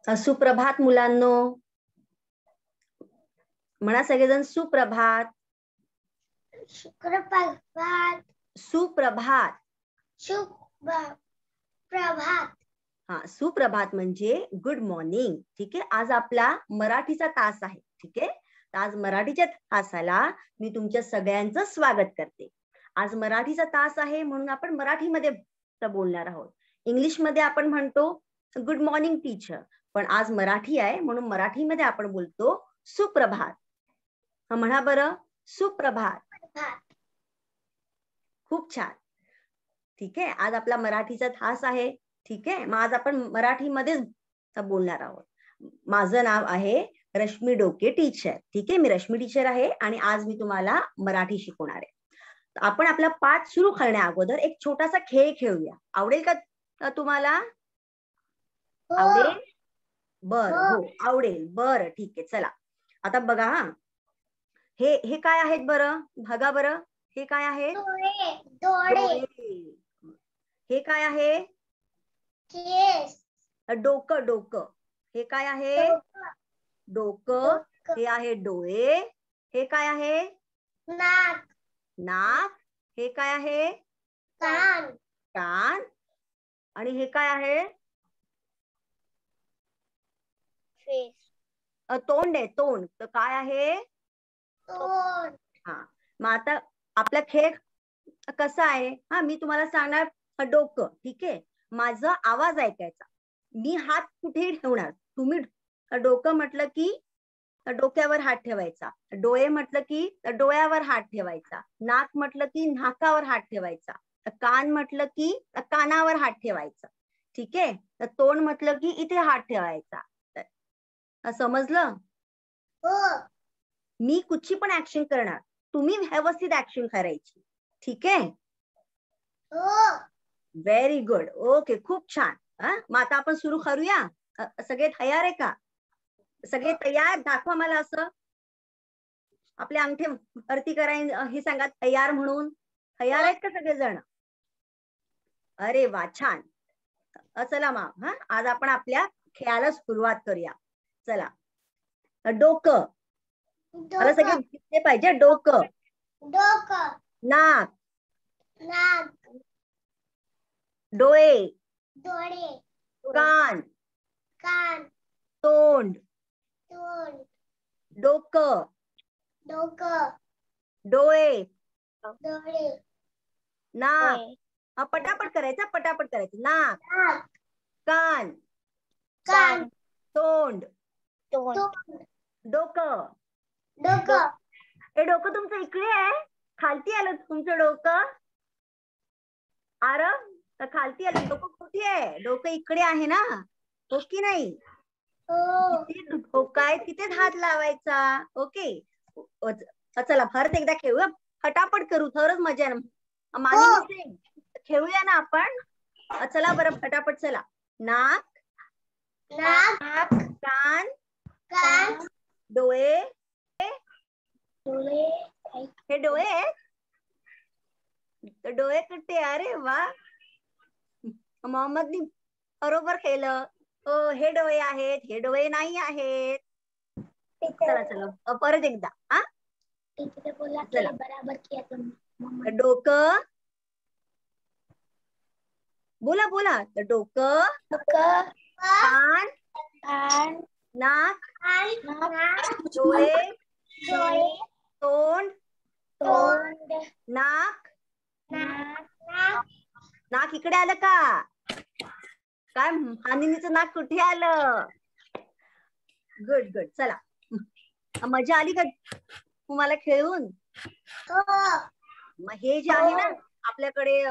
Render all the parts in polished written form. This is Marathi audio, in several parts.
सुप्रभात मुलांनो, म्हणा सगळेजण सुप्रभात. सुप्रभात. सुप्रभात. सुप्रभात. हा, सुप्रभात म्हणजे गुड मॉर्निंग. ठीक आहे. आज आपला मराठीचा तास आहे. ठीक आहे. आज मराठीच्या तासाला मी तुमच्या सगळ्यांचं स्वागत करते. आज मराठीचा तास आहे म्हणून आपण मराठीमध्ये बोलणार आहोत. इंग्लिश मध्ये आपण म्हणतो गुड मॉर्निंग टीचर, पण आज मराठी आहे म्हणून मराठीमध्ये आपण बोलतो सुप्रभात. म्हणा बरं, सुप्रभात. खूप छान. ठीक आहे. आज आपला मराठीचा तास आहे. ठीक आहे. मग आज आपण मराठीमध्ये बोलणार आहोत. माझं नाव आहे रश्मी डोके टीचर. ठीक आहे. मी रश्मी टीचर आहे आणि आज मी तुम्हाला मराठी शिकवणार आहे. आपण आपला पाठ सुरू करण्या अगोदर एक छोटासा खेळ खेळूया. आवडेल का तुम्हाला? आवडेल? बरं, हो आवडेल. बरं, ठीक आहे. चला आता बघा, हा हे काय आहेत बरं? बघा बरं, हे काय आहे? डोळे. हे काय आहे? केस. डोकं. डोकं. हे काय आहे? डोकं. हे आहे डोळे. हे काय आहे? नाक. नाक. हे काय आहे? कान. कान. आणि हे काय आहे? फेस. तोंड आहे. तोंड. तर काय आहे? तोंड. हा, मग आता आपला खेळ कसा आहे? हा, मी तुम्हाला सांगणार डोकं. ठीक आहे. माझा आवाज ऐकायचा. मी हात कुठे ठेवणार? तुम्ही डोकं म्हटलं की डोक्यावर हात ठेवायचा. डोळे म्हटलं की डोळ्यावर हात ठेवायचा. नाक म्हटलं की नाकावर हात ठेवायचा. कान म्हटलं की कानावर हात ठेवायचा. ठीक आहे. तर तोंड म्हटलं की इथे हात ठेवायचा. समजलं? हो. मी कुठची पण ऍक्शन करणार, तुम्ही व्यवस्थित ऍक्शन करायची. ठीक आहे. हो. Very good. ओके, खूप छान. मग आता आपण सुरू करूया. सगळे तयार आहे का? सगळे तयार? दाखवा मला असं. आपले अंगठे वरती कराय हे सांगा, तयार म्हणून. तयार आहेत का सगळेजण? अरे वा, छान. चला मग आज आपण आपल्या खेळाला सुरुवात करूया. चला. डोकं. मला सगळे दिसले पाहिजे. डोकं. डोकं. नाक. नाक. डोळे. डोळे. कान. कान. तोंड. तोंड. डोकं. डोकं. डोळे. डोळे. नाक. पटापट करायचं. पटापट करायचं. नाक. नाक. कान. कान. तोंड. तोंड. डोकं. डोकं. हे डोकं तुमचं इकडे आहे? खालती आलं तुमचं डोकं? तर खालती आलं. डोकं कुठे आहे? डोकं इकडे आहे ना, हो की नाही? जिथे डोकं आहे तिथेच हात लावायचा. ओके. चला परत एकदा खेळूया. फटाफट करू, तरच मजा आहे. माने खेळूया ना आपण. चला बरं, फटाफट. चला. नाक. नाक. कान. कान. डोळे. डोळे. हे डोळे आहेत. डोळे कुठे? अरे वा, मोहम्मदनी बरोबर केलं. हे डोळे आहेत, हे डोळे नाही आहेत. चला चला परत एकदा. बराबर किया तुमने. डोकं. बोला बोला. डोकं. कान. नाक. डोळे. तोंड. नाक. नाक इकडे आलं का? काय मानिनीचं नाक कुठे आलं? Good good. चला, मजा आली का तुम्हाला खेळून? मग हे जे आहे ना आपल्याकडे,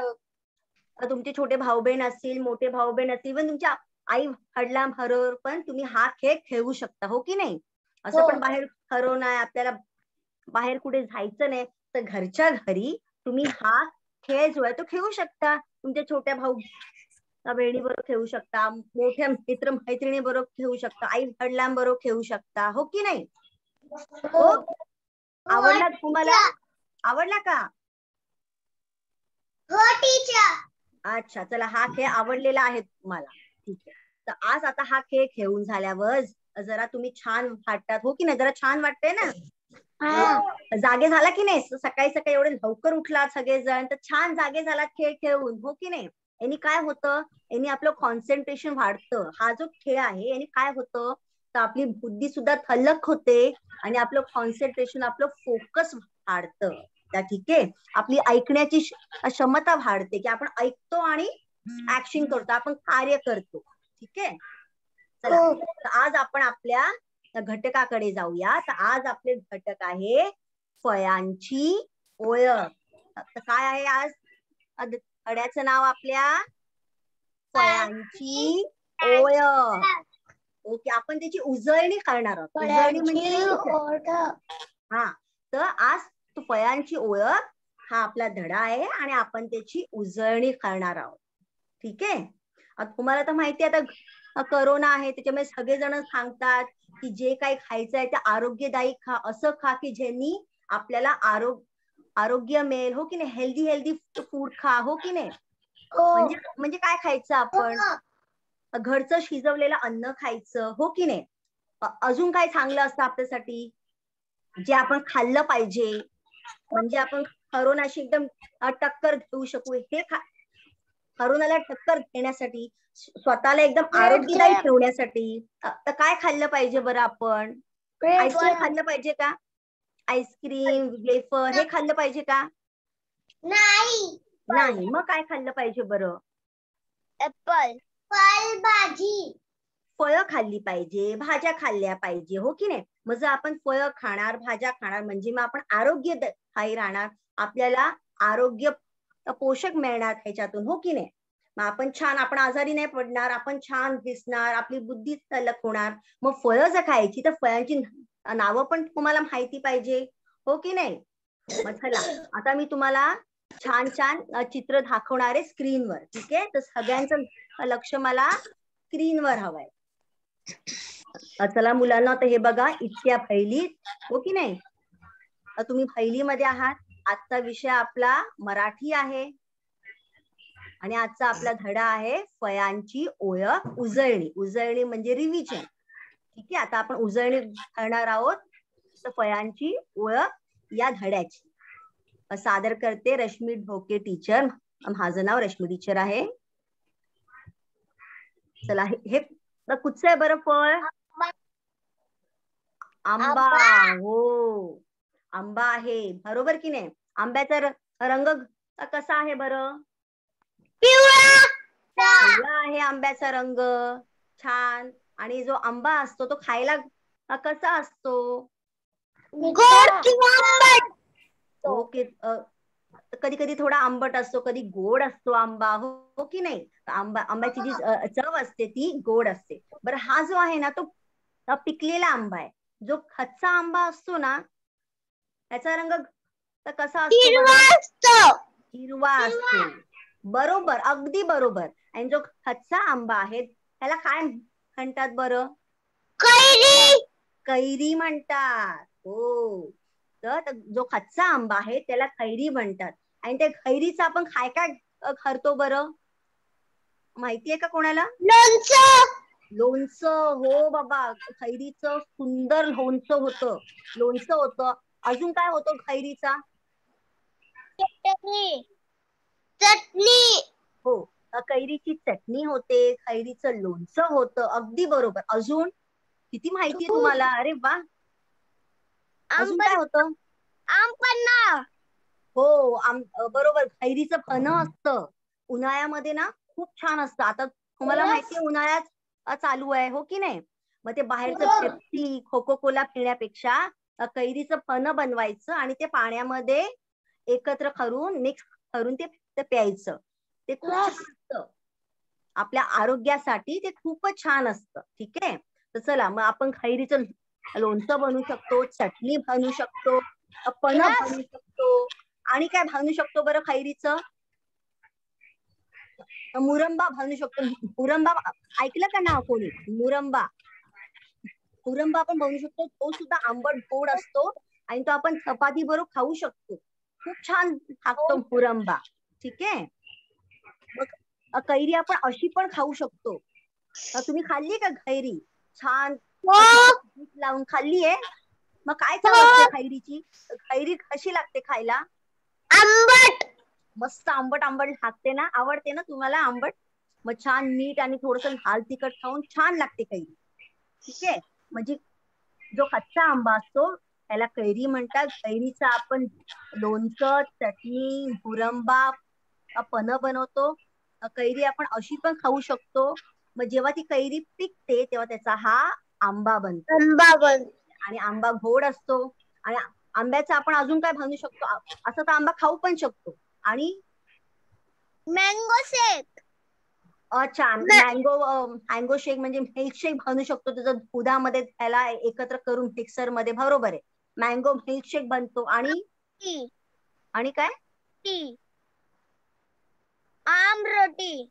तुमचे छोटे भाऊ बहीण असतील, मोठे भाऊ बहीण असतील, पण तुमच्या आई वडिलांबरोबर पण तुम्ही हा खेळ खेळू शकता, हो की नाही? असं पण बाहेर ठरवून आहे आपल्याला, बाहेर कुठे जायचं नाही, तर घरच्या घरी तुम्ही हा खेळ जो आहे तो खेळू शकता. तुमच्या छोट्या भाऊ बहिणीबरोबर खेळू शकता, मोठ्या मित्र मैत्रिणी बरोबर खेळू शकता, आई वडिलांबरोबर खेळू शकता, हो की नाही? हो. आवडला तुम्हाला? आवडला का? हो टीचर. अच्छा, चला हा खेळ आवडलेला आहे तुम्हाला. ठीक आहे. तर आज आता हा खेळ खेळून झाल्यावर जरा तुम्ही छान वाटतात हो की नाही, जरा छान वाटतंय ना, जागे झाला की नाही, सकाळी सकाळी एवढे लवकर उठलात सगळेजण तर छान जागे झालात खेळ खेळून हो की नाही. यांनी काय होतं, यांनी आपलं कॉन्सन्ट्रेशन वाढतं. हा जो खेळ आहे यांनी काय होतं तर आपली बुद्धी सुद्धा तल्लख होते आणि आपलं कॉन्सन्ट्रेशन, आपलं फोकस वाढतं. ठीक आहे, आपली ऐकण्याची क्षमता वाढते की आपण ऐकतो आणि ऍक्शन करतो, आपण कार्य करतो. ठीक आहे, चला आज आपण आपल्या घटकाकडे जाऊया. तर आज आपले घटक आहे फळांची ओळख. तर काय आहे आज धड्याचं नाव आपल्या फळांची ओळख. ओके, आपण त्याची उजळणी करणार आहोत. उजळणी म्हणजे हा, तर आज फळांची ओळख हा आपला धडा आहे आणि आपण त्याची उजळणी करणार आहोत. ठीक आहे, आता तुम्हाला तर माहिती आहे आता करोना आहे त्याच्यामुळे सगळेजण सांगतात की जे काही खायचं आहे ते आरोग्यदायी खा, असं खा की ज्यांनी आपल्याला आरोग्य मिळेल हो की नाही, हेल्दी हेल्दी फूड खा हो की नाही. म्हणजे काय खायचं आपण, घरचं शिजवलेलं अन्न खायचं हो की नाही. अजून काय चांगलं असतं आपल्यासाठी जे आपण खाल्लं पाहिजे, म्हणजे आपण करोनाशी एकदम टक्कर देऊ शकू. हे करोनाला टक्कर देण्यासाठी, स्वतःला एकदम आरोग्यदायी ठेवण्यासाठी तर काय खाल्लं पाहिजे बरं आपण. आईस्क्रीम खाल्लं पाहिजे का, आईस्क्रीम वेफर हे खाल्लं पाहिजे का, नाही. मग काय खाल्लं पाहिजे बरं, ऍपल, फळभाजी, फळं खाल्ली पाहिजे, भाज्या खाल्ल्या पाहिजे हो की नाही. मग जर आपण फळं खाणार, भाज्या खाणार म्हणजे मग आपण आरोग्यदायी राहणार, आपल्याला आरोग्य पोषक मिळणार ह्याच्यातून हो की नाही. मग आपण छान, आपण आजारी नाही पडणार, आपण छान दिसणार, आपली बुद्धी तल्लख होणार. मग फळं जर खायची तर फळांची नावं पण तुम्हाला माहिती पाहिजे हो की नाही. मग चला आता मी तुम्हाला छान छान चित्र दाखवणारे स्क्रीनवर. ठीक आहे, तर सगळ्यांचं लक्ष मला स्क्रीनवर हवंय. चला मुलांना, तर हे बघा इतक्या पहिलीत हो की नाही, तुम्ही पहिलीमध्ये आहात. आजचा विषय आपला मराठी आहे आणि आजचा आपला धडा आहे फळांची ओळख, उजळणी. उजळणी म्हणजे रिव्हिजन. ठीक आहे, आता आपण उजळणी करणार आहोत तर फळांची ओळख या धड्याची. सादर करते रश्मी ढोके टीचर. माझं नाव रश्मी टीचर आहे. चला, हे कुठचं आहे बरं फळ, आंबा. हो, आंबा आहे, बरोबर की नाही. आंब्याचा रंग कसा आहे बरं, पिवळा आहे आंब्याचा रंग, छान. आणि जो आंबा असतो तो खायला कसा असतो, ओके, कधी कधी थोडा आंबट असतो, कधी गोड असतो आंबा हो की नाही. आंब्याची जी चव असते ती गोड असते. बरं, हा जो आहे ना तो पिकलेला आंबा आहे. जो कच्चा आंबा असतो ना त्याचा रंग कसा असतो, हिरवा असतो. बरोबर, अगदी बरोबर. आणि जो कच्चा आंबा आहे त्याला काय म्हणतात बरं, कैरी म्हणतात. हो, तर जो कच्चा आंबा आहे त्याला कैरी म्हणतात. आणि त्या कैरीचं आपण काय काय करतो बरं, माहितीये का कोणाला, लोणचं. हो बाबा, कैरीचं सुंदर लोणचं होतं, अजून काय होतं कैरीचा, चटणी. हो, कैरीची चटणी होते, कैरीचं लोणचं होतं, अगदी बरोबर. अजून किती माहितीये तुम्हाला, अरे वा. अजून काय होतं, आमपन्ना. हो, बरोबर, कैरीचं फणं असतं उन्हाळ्यामध्ये ना, खूप छान असतं. आता तुम्हाला माहितीये उन्हाळ्यात चालू आहे हो की नाही. मग ते बाहेरचं पेप्सी, कोको कोला पिण्यापेक्षा कैरीचं फणं बनवायचं आणि ते पाण्यामध्ये एकत्र करून मिक्स करून ते प्यायचं. ते खूप छान असतं आपल्या आरोग्यासाठी, ते खूपच छान असतं. ठीक आहे, तर चला मग आपण कैरीचं लोणचं बनवू शकतो, चटणी बनवू शकतो, फणं बनवू शकतो. आणि काय बनवू शकतो बरं कैरीचं, मुरंबा बनवू शकतो. मुरंबा ऐकलं का नाव कोणी, मुरंबा आपण बनवू शकतो. तो सुद्धा आंबट गोड असतो आणि तो आपण चपाती बरोबर खाऊ शकतो. खूप छान लागतो मुरंबा. ठीक आहे, मग कैरी आपण अशी पण खाऊ शकतो. तुम्ही खाल्ली का खैरी? छान हो लावून खाल्लीये? मग काय चव असते खैरीची? खैरी कशी लागते खायला? आंबट. मस्त आंबट आंबट लागते ना? आवडते ना तुम्हाला आंबट? मग छान मीठ आणि थोडस लाल तिखट खाऊन छान लागते कैरी. ठीक आहे. म्हणजे जो कच्चा आंबा असतो त्याला कैरी म्हणतात. कैरीचा आपण लोणचं, चटणी, मुरंबा, पन्ह बनवतो. कैरी आपण अशी पण खाऊ शकतो. मग जेव्हा ती कैरी पिकते तेव्हा त्याचा हा आंबा बनतो. आणि आंबा गोड असतो. आणि आंब्याचा आपण अजून काय बनवू शकतो? असं तर आंबा खाऊ पण शकतो. आणि मँगो शेक. अच्छा, मँगो शेक म्हणजे मिल्कशेक बनवू शकतो. त्याचं दुधामध्ये त्याला एकत्र करून मिक्सर मध्ये. बरोबर आहे. मँगो मिल्कशेक बनतो. आणि काय? आमरोटी.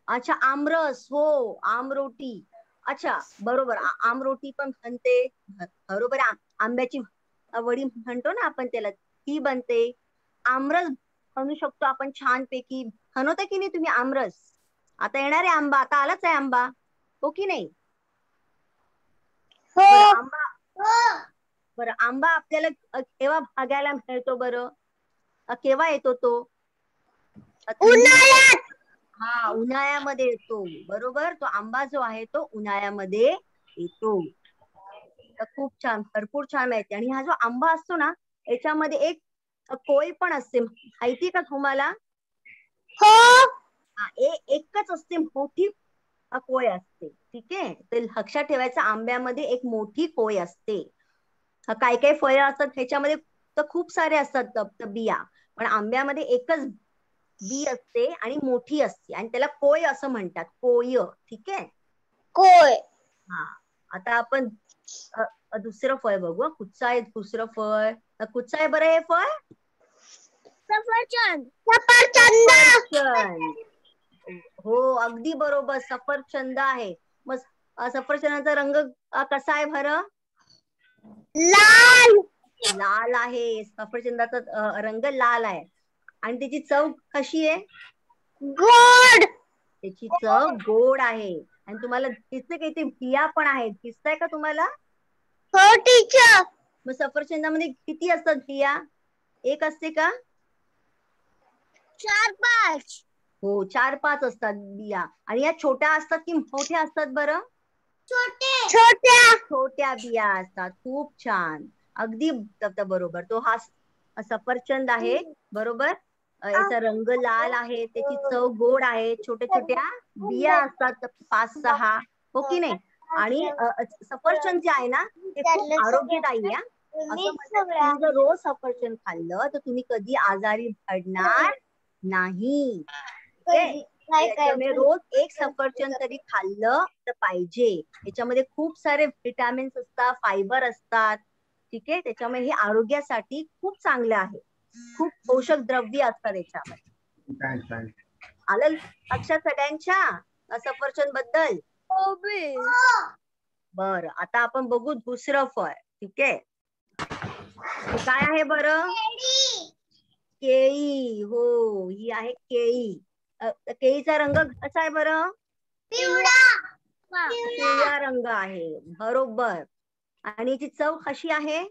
अच्छा, आमरस. हो, आमरोटी. अच्छा, बरोबर. आमरोटी पण बनते. बरोबर. आंब्याची वडी म्हणतो ना आपण त्याला, ती बनते. आमरस बनवू शकतो आपण छानपैकी. बनवता की नाही तुम्ही आमरस? आता येणार आहे आंबा. आता आलाच आहे आंबा. हो की नाही? बरं, आंबा आपल्याला केव्हा बघायला मिळतो बरं? केव्हा येतो तो? उन्हाळ्यात. हा, उन्हाळ्यामध्ये येतो. बरोबर. तो आंबा जो आहे तो उन्हाळ्यामध्ये येतो. तर खूप छान, भरपूर छान माहिती. आणि हा जो आंबा असतो ना, याच्यामध्ये एक कोय पण असते. माहिती का तुम्हाला? एकच असते, मोठी कोय असते. ठीक आहे. तर लक्षात ठेवायचं, आंब्यामध्ये एक मोठी कोय असते. काय काय फळं असतात ह्याच्यामध्ये तर खूप सारे असतात बिया, पण आंब्यामध्ये एकच बी असते आणि मोठी असते आणि त्याला कोय असं म्हणतात. कोय. ठीक आहे. कोय. हा. आता आपण दुसरं फळ बघू. कुठचं आहे दुसरं फळ? कुठचं आहे बरं हे फळ? सफरचंद. सफरचंद. हो, अगदी बरोबर. सफरचंद आहे. मग सफरचंदाचा रंग कसा आहे बरं? लाल. लाल आहे. सफरचंदाचा रंग लाल आहे. आणि त्याची चव कशी आहे? गोड. त्याची चव गोड आहे. आणि तुम्हाला दिसते का इथे बिया पण आहेत? दिसताय का तुम्हाला? हो टीचर. मग सफरचंदामध्ये किती असतात बिया? एक असते का? 4-5. हो, 4-5 असतात बिया. आणि या छोट्या असतात की मोठ्या असतात बरं? छोट्या. छोट्या बिया असतात. खूप छान. अगदी बरोबर. तो हा सफरचंद आहे. बरोबर. याचा रंग लाल आहे. त्याची चव गोड आहे. छोट्या छोट्या बिया असतात 5-6. हो की नाही? आणि सफरचंद जे आहे ना, ते खूप आरोग्यदायी आहे. असं म्हणतात तुम्ही जर रोज सफरचंद खाल्लं तर तुम्ही कधी आजारी पडणार नाही. त्यामुळे रोज एक सफरचंद तरी खाल्लं तर पाहिजे. याच्यामध्ये खूप सारे व्हिटॅमिन्स असतात, फायबर असतात. ठीक आहे. त्याच्यामुळे हे आरोग्यासाठी खूप चांगलं आहे. खूप पोषक द्रव्य असतात याच्यामध्ये. आलं लक्षात सगळ्यांच्या सफरचंद बद्दल? बर, आता आपण बघू दुसरं फळ. ठीक आहे. काय आहे बरं? केळी. हो, ही आहे केळी. केळीचा रंग कसा आहे बरं? पिवळा रंग आहे. बरोबर. आणि याची चव कशी आहे?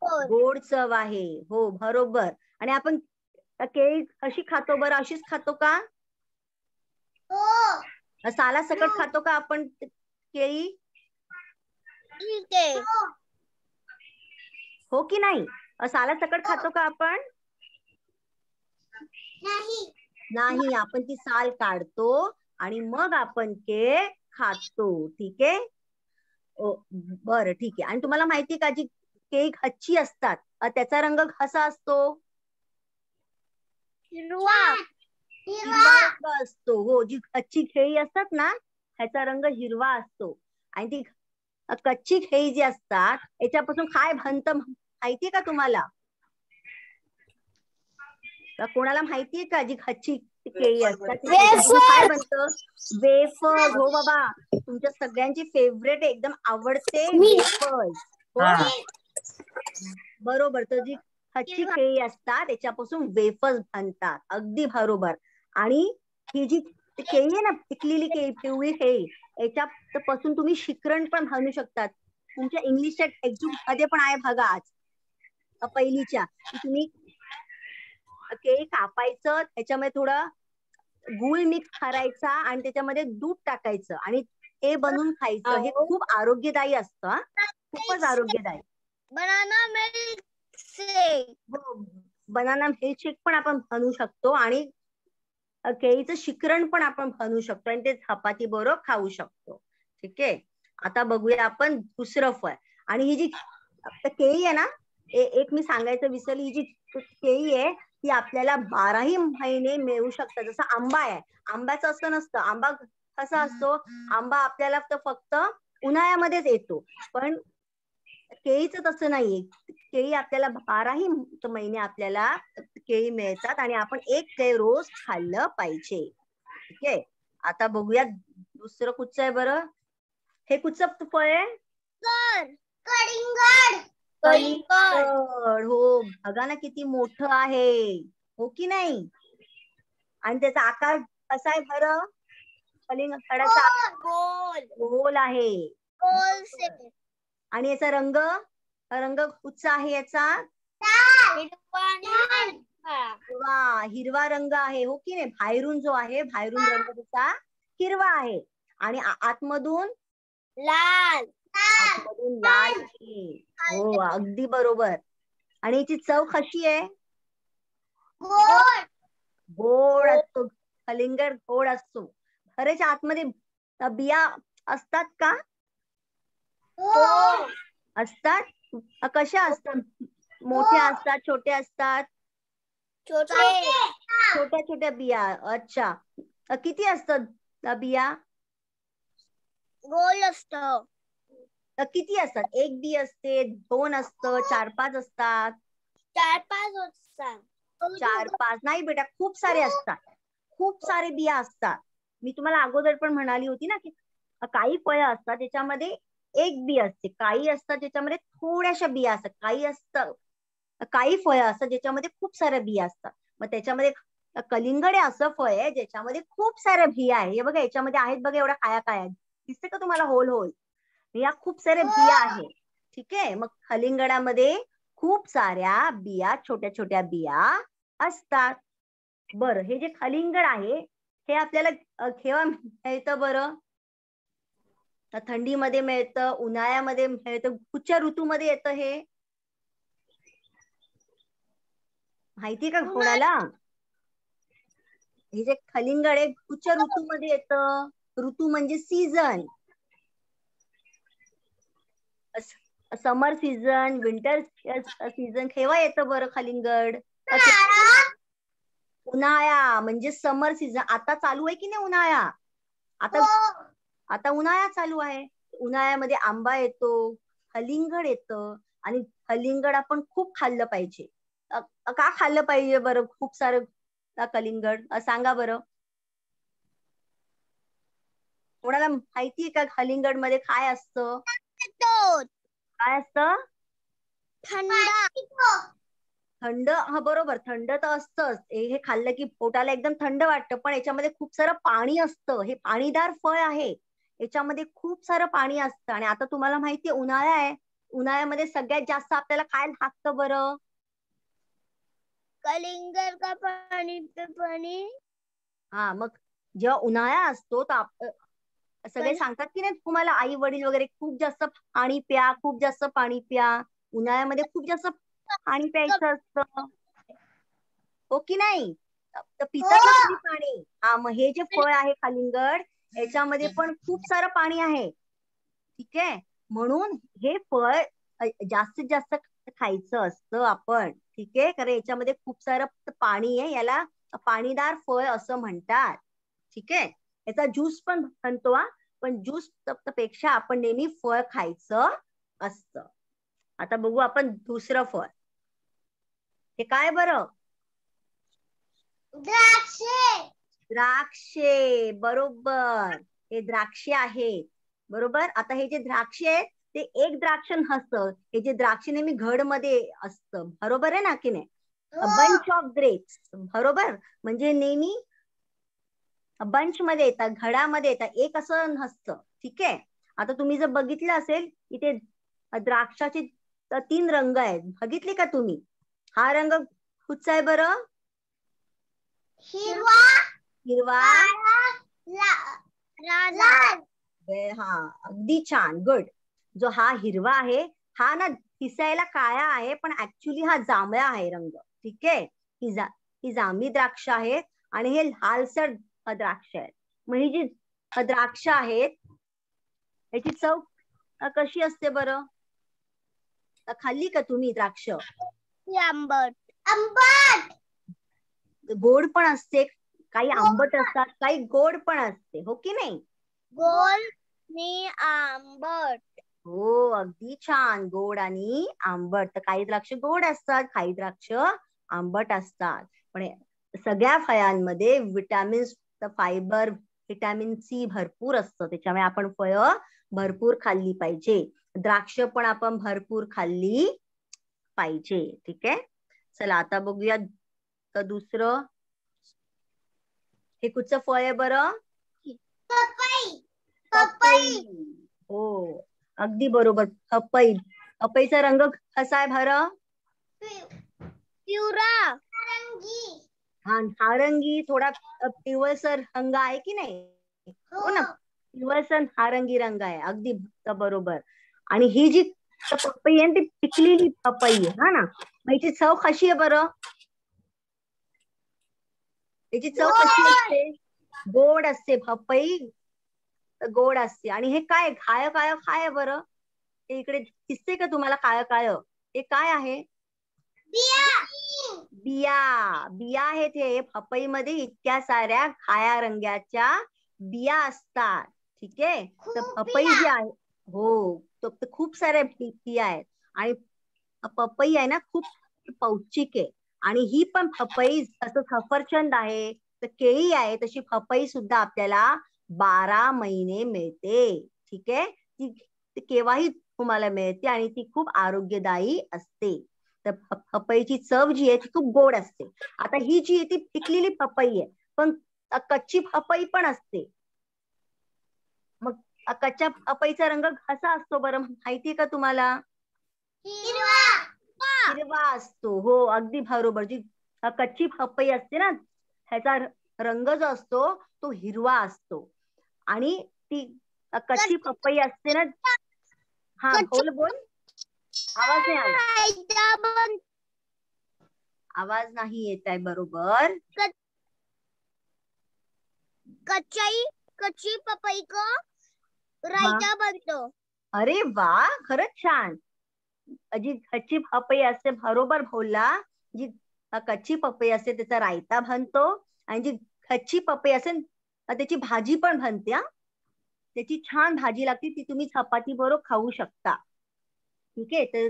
गोड चव आहे. हो, बरोबर. आणि आपण केळी कशी खातो बरं? अशीच खातो का? साला सकट खातो का आपण केळी? हो की नाही? साला सकट खातो का आपण? नाही, आपण ती साल काढतो आणि मग आपण केळ खातो. ठीक आहे. बरं, ठीक आहे. आणि तुम्हाला माहिती का, जी केळी कच्ची असतात त्याचा रंग कसा असतो? हिरवा रंग असतो. हो, जी कच्ची केळी असतात ना, ह्याचा रंग हिरवा असतो. आणि ती कच्ची केळी जी असतात याच्यापासून काय बनतं माहितीये का तुम्हाला? कोणाला माहितीये का, जी कच्ची केळी असतात त्याच्यापासून काय बनतं? वेफर्स. हो बाबा, तुमच्या सगळ्यांची फेवरेट, एकदम आवडते वेफर्स. हो, बरोबर. तर जी कच्ची केळी असतात त्याच्यापासून वेफर्स बनतात. अगदी बरोबर. आणि ही जी केळी आहे ना, पिकलेली केळी, पिवळी केळी, याच्यापासून तुम्ही शिकरण पण बनवू शकतात. तुमच्या इंग्लिशच्या टेक्स्टबुक मध्ये पण आहे बघा आज पहिलीच्या, की तुम्ही केळी कापायचं, त्याच्यामध्ये थोडं गूळ मिक्स करायचा आणि त्याच्यामध्ये दूध टाकायचं आणि ते बनवून खायचं. हे खूप आरोग्यदायी असतं, खूपच आरोग्यदायी. बनाना मिल्क शेक. बनाना मिल्क शेक पण आपण बनवू शकतो आणि केळीचं शिकरण पण आपण बनवू शकतो आणि ते चपाती बरोबर खाऊ शकतो. ठीक आहे, आता बघूया आपण दुसरं फळ. आणि ही जी केळी आहे ना, एक मी सांगायचं विसरली, ही जी केळी आहे ती आपल्याला 12ही महिने मिळू शकतात. जसं आंबा आहे, आंब्याचं असं नसतं. आंबा कसा असतो, आंबा आपल्याला फक्त उन्हाळ्यामध्येच येतो, पण केळीचं तसं नाहीये. केळी आपल्याला 12ही महिने आपल्याला केळी मिळतात आणि आपण एक केळ रोज खाल्लं पाहिजे. ठीक आहे, आता बघूया दुसरं कुठचं आहे बरं. हे कुठचं फळ आहे? कलिंगड. कलिंगड. हो, बघा ना किती मोठं आहे, हो की नाही? आणि त्याचा आकार कसा आहे बरं? कलिंगडाचा गोल आहे. आणि याचा रंग कुठचा आहे याचा? हिरवा रंग आहे, हो की नाही? बाहेरून जो आहे, बाहेरून रंग त्याचा हिरवा आहे आणि आतमधून लाल. आतमधून लाल आहे. हो, अगदी बरोबर. आणि याची चव कशी आहे? गोड असतो. कलिंगड गोड असतो. खरेच आतमध्ये बिया असतात का? असतात. कशा असतात? मोठ्या असतात, छोट्या असतात? छोट्या छोट्या बिया. अच्छा, किती असतात बिया? गोल असत. किती असतात? एक बी असते, 2 असतं, 4-5 असतात? 4-5 असतात. 4-5 नाही बेटा, खूप सारे असतात, खूप सारे बिया असतात. मी तुम्हाला अगोदर पण म्हणाली होती ना, की काही फळं असतात त्याच्यामध्ये एक बी असते, काही असतात ज्याच्यामध्ये थोड्याशा बिया असतात, काही फळं असतात ज्याच्यामध्ये खूप साऱ्या बिया असतात. मग त्याच्यामध्ये कलिंगड हे असं फळ आहे ज्याच्यामध्ये खूप साऱ्या बिया आहे. हे बघा, याच्यामध्ये आहेत बघा, एवढ्या काया दिसते का तुम्हाला? होल होल, या खूप साऱ्या बिया आहेत. ठीक आहे, मग कलिंगडामध्ये खूप साऱ्या बिया, छोट्या छोट्या बिया असतात. बरं, हे जे कलिंगड आहे हे आपल्याला केव्हा मिळतं बरं? थंडीमध्ये मिळतं, उन्हाळ्यामध्ये मिळतं, कुठच्या ऋतूमध्ये येतं हे माहिती का कोणाला? हे जे कलिंगड आहे कुठच्या ऋतूमध्ये येतं? ऋतू म्हणजे सीझन. समर सीझन, विंटर सीझन. केव्हा येतं बरं कलिंगड? उन्हाळा म्हणजे समर सीझन. आता चालू आहे की नाही उन्हाळा? आता उन्हाळा चालू आहे. उन्हाळ्यामध्ये आंबा येतो, कलिंगड येतं आणि कलिंगड आपण खूप खाल्लं पाहिजे. का खाल्लं पाहिजे बरं खूप सारं कलिंगड? सांगा बरं. कोणाला माहितीये का कलिंगड मध्ये काय असतं? काय असतं? थंड. हा बरोबर, थंड तर असतंच. हे खाल्लं की पोटाला एकदम थंड वाटतं, पण याच्यामध्ये खूप सारं पाणी असतं. हे पाणीदार फळ आहे, याच्यामध्ये खूप सारं पाणी असतं. आणि आता तुम्हाला माहितीये उन्हाळा आहे, उन्हाळ्यामध्ये सगळ्यात जास्त आपल्याला काय लागतं बरं? कलिंगड का पाणी. हा, मग जेव्हा उन्हाळा असतो तर सगळे सांगतात की नाही तुम्हाला, आई वडील वगैरे, खूप जास्त पाणी प्या, खूप जास्त पाणी प्या. उन्हाळ्यामध्ये खूप जास्त पाणी प्यायचं असतं, हो की नाही? तर पितात ना तुम्ही पाणी. हा, मग हे जे फळ आहे कलिंगड, याच्यामध्ये पण खूप सारं पाणी आहे. ठीक आहे, म्हणून हे फळ जास्तीत जास्त खायचं असतं आपण. ठीक आहे, कारण याच्यामध्ये खूप सारं पाणी आहे, याला पाणीदार फळ असं म्हणतात. ठीक आहे, याचा ज्यूस पण बनतो, पण ज्यूस पेक्षा आपण नेहमी फळ खायचं असतं. आता बघू आपण दुसरं फळ. हे काय बरं? द्राक्षे. बरोबर, हे द्राक्षे आहेत. बरोबर. आता हे जे द्राक्षे आहेत ते एक द्राक्ष नसतं, हे जे द्राक्ष नेहमी घड मध्ये असतं. बरोबर आहे ना की नाही? Bunch of grapes. बरोबर, म्हणजे नेहमी बंच मध्ये येतात, घडामध्ये येतात, एक असं नसतं. ठीक आहे. आता तुम्ही जर बघितलं असेल इथे द्राक्षाचे 3 रंग आहेत, बघितले का तुम्ही? हा रंग कुठचा आहे बरं? हिरवा, हिरवा, लाल. हा अगदी छान, गुड. जो हा हिरवा आहे हा ना दिसायला काळा आहे, पण ऍक्च्युली हा जांभळा आहे रंग. ठीक आहे. ही जांभळी द्राक्ष आहेत आणि हे लालसर द्राक्ष आहेत. मग ही जी द्राक्ष आहेत याची चव कशी असते बरं? खाल्ली का तुम्ही द्राक्ष? आंबट. आंबट. गोड पण असते, काही आंबट असतात, काही गोड पण असते, हो की नाही? गोड आणि आंबट. हो, अगदी छान. गोड आणि आंबट. तर काही द्राक्ष गोड असतात, काही द्राक्ष आंबट असतात. पण सगळ्या फळांमध्ये विटॅमिन्स, फायबर, विटॅमिन सी भरपूर असतं. त्याच्यामुळे आपण फळं भरपूर खाल्ली पाहिजे. द्राक्ष पण आपण भरपूर खाल्ली पाहिजे. ठीक आहे. चला आता बघूया दुसरं. हे कुठचं फळ आहे बरं? पपई. पपई. हो, अगदी बरोबर. पपई. पपईचा रंग कसा आहे बरं? पिवळा. नारंगी. हा, नारंगी, थोडा पिवळसर रंग आहे की नाही? हो ना, पिवळसर नारंगी रंग आहे, अगदी बरोबर. आणि ही जी पपई आहे ती पिकलेली पपई आहे, हा ना. मग याची चव कशी आहे बरं? याची चव कशी असते? गोड असते. पपई गोड असते. आणि हे काय काळं काळं काय आहे बरं? हे इकडे दिसते का तुम्हाला काळं काळं? हे काय आहे? बिया. बिया. बिया आहेत. हे पपईमध्ये इतक्या साऱ्या काळ्या रंगाच्या बिया असतात. ठीक आहे. तर पपई जी आहे, हो, तर खूप साऱ्या बिया आहेत. आणि पपई आहे ना खूप पौष्टिक आहे. आणि ही पण पपई जसं सफरचंद आहे, तर केळी आहे, तशी पपई सुद्धा आपल्याला 12 महिने मिळते. ठीक आहे. ती केव्हाही तुम्हाला मिळते आणि ती खूप आरोग्यदायी असते. तर पपईची चव जी आहे ती खूप गोड असते. आता ही जी आहे ती पिकलेली पपई आहे, पण कच्ची पपई पण असते. मग कच्च्या पपईचा रंग कसा असतो बरं, माहितीये का तुम्हाला? हिरवा असतो. हो, अगदी बरोबर. जी कच्ची पपई असते ना, ह्याचा रंग जो असतो तो हिरवा असतो. आणि ती कच्ची पपई असते ना, हा बोल बोल, आवाज नाही आला, आवाज नाही येत आहे बरोबर. कच्ची पपई को रायता बनतो. अरे वा, खरंच छान. जी कच्ची पपई असते, बरोबर बोलला. जी कच्ची पपई असते त्याचा रायता बनतो. आणि जी कच्ची पपई असेल त्याची भाजी पण बनते. हा, त्याची छान भाजी लागते, ती तुम्ही चपाती बरोबर खाऊ शकता. ठीक आहे.